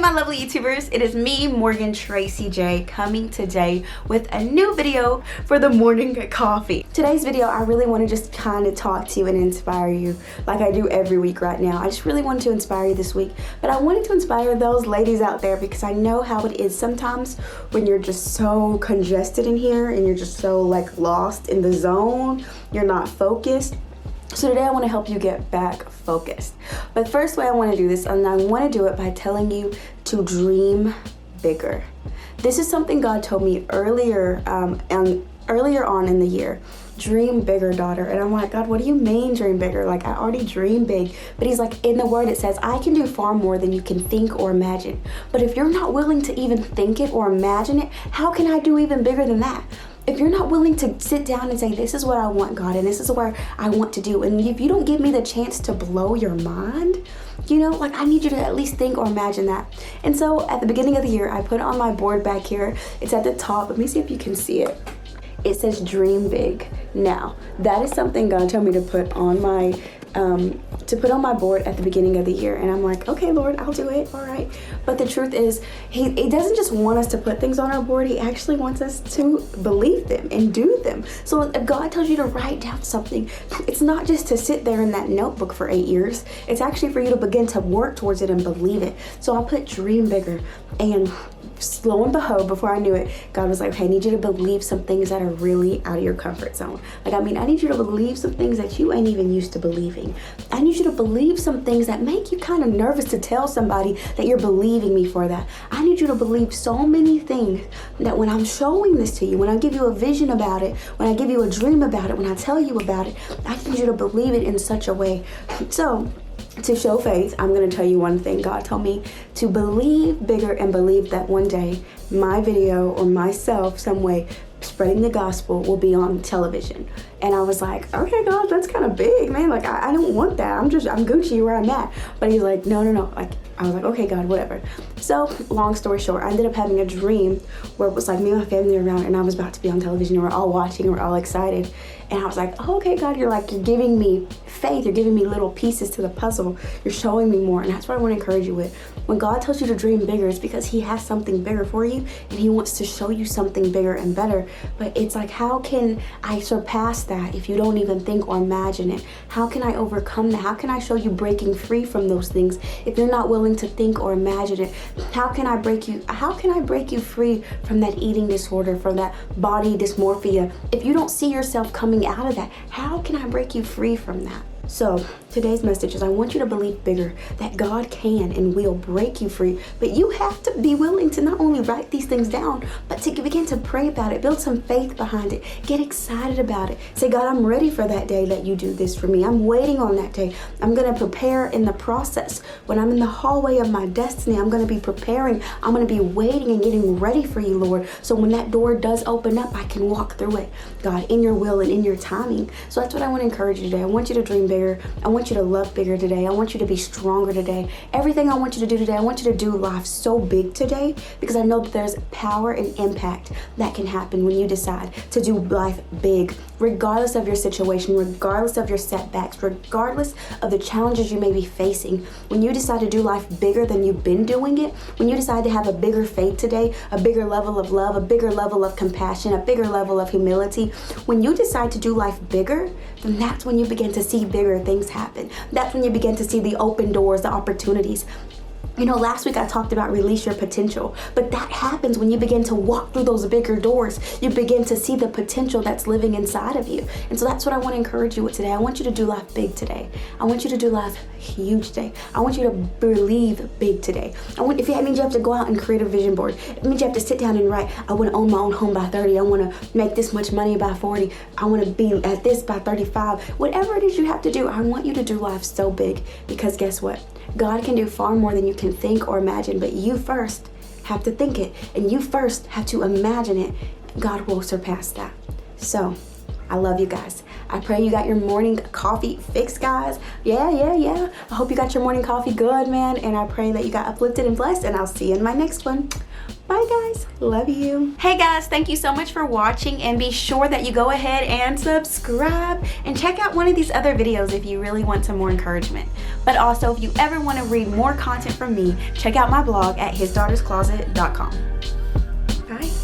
my lovely YouTubers, it is me, Morgan Tracy J, coming today with a new video for the morning coffee. Today's video, I really want to just kind of talk to you and inspire you like I do every week right now. I just really wanted to inspire you this week, but I wanted to inspire those ladies out there because I know how it is sometimes when you're just so congested in here and you're just so like lost in the zone, you're not focused. So today I want to help you get back focused. But first way I want to do this, and I want to do it by telling you to dream bigger. This is something God told me earlier on in the year. Dream bigger, daughter. And I'm like, God, what do you mean dream bigger? Like, I already dream big. But he's like, in the word it says, I can do far more than you can think or imagine. But if you're not willing to even think it or imagine it, how can I do even bigger than that? If you're not willing to sit down and say, this is what I want, God, and this is where I want to do, and if you don't give me the chance to blow your mind, you know, like I need you to at least think or imagine that. And so at the beginning of the year, I put on my board back here. It's at the top. Let me see if you can see it. It says dream big. Now, that is something God told me to put on my board at the beginning of the year. And I'm like, okay, Lord, I'll do it. All right. But the truth is, he doesn't just want us to put things on our board. He actually wants us to believe them and do them. So if God tells you to write down something, it's not just to sit there in that notebook for 8 years. It's actually for you to begin to work towards it and believe it. So I put dream bigger, and lo and behold, before I knew it, God was like, okay, I need you to believe some things that are really out of your comfort zone. Like, I need you to believe some things that you ain't even used to believing. I need you to believe some things that make you kind of nervous to tell somebody that you're believing me for that. I need you to believe so many things that when I'm showing this to you, when I give you a vision about it, when I give you a dream about it, when I tell you about it, I need you to believe it in such a way. So, to show faith, I'm going to tell you one thing. God told me to believe bigger and believe that one day my video or myself, some way, spreading the gospel will be on television. And I was like, okay, God, that's kind of big, man. Like, I don't want that. I'm Gucci where I'm at. But he's like, no. Like, I was like, okay, God, whatever. So long story short, I ended up having a dream where it was like me and my family around and I was about to be on television and we're all watching and we're all excited. And I was like, oh, okay, God, you're giving me faith. You're giving me little pieces to the puzzle. You're showing me more. And that's what I want to encourage you with. When God tells you to dream bigger, it's because he has something bigger for you and he wants to show you something bigger and better. But it's like, how can I surpass that if you don't even think or imagine it? How can I overcome that? How can I show you breaking free from those things if you're not willing to think or imagine it? How can I break you free from that eating disorder, from that body dysmorphia? If you don't see yourself coming out of that, how can I break you free from that? So today's message is I want you to believe bigger, that God can and will break you free. But you have to be willing to not only write these things down, but to begin to pray about it, build some faith behind it, get excited about it. Say, God, I'm ready for that day that you do this for me. I'm waiting on that day. I'm going to prepare in the process. When I'm in the hallway of my destiny, I'm going to be preparing. I'm going to be waiting and getting ready for you, Lord. So when that door does open up, I can walk through it, God, in your will and in your timing. So that's what I want to encourage you today. I want you to dream bigger. I want you to love bigger today. I want you to be stronger today. Everything I want you to do today, I want you to do life so big today because I know that there's power and impact that can happen when you decide to do life big, regardless of your situation, regardless of your setbacks, regardless of the challenges you may be facing. When you decide to do life bigger than you've been doing it, when you decide to have a bigger faith today, a bigger level of love, a bigger level of compassion, a bigger level of humility, when you decide to do life bigger, then that's when you begin to see bigger things happen. That's when you begin to see the open doors, the opportunities. You know, last week I talked about release your potential, but that happens when you begin to walk through those bigger doors. You begin to see the potential that's living inside of you. And so that's what I want to encourage you with today. I want you to do life big today. I want you to do life huge today. I want you to believe big today. If it means you have to go out and create a vision board, it means you have to sit down and write, I want to own my own home by 30. I want to make this much money by 40. I want to be at this by 35. Whatever it is you have to do, I want you to do life so big because guess what? God can do far more than you can think or imagine, but you first have to think it and you first have to imagine it. God will surpass that. So I love you guys. I pray you got your morning coffee fixed, guys. Yeah. I hope you got your morning coffee good, man. And I pray that you got uplifted and blessed, and I'll see you in my next one. Bye guys, love you. Hey guys, thank you so much for watching, and be sure that you go ahead and subscribe and check out one of these other videos if you really want some more encouragement. But also, if you ever want to read more content from me, check out my blog at hisdaughter'scloset.com. Bye.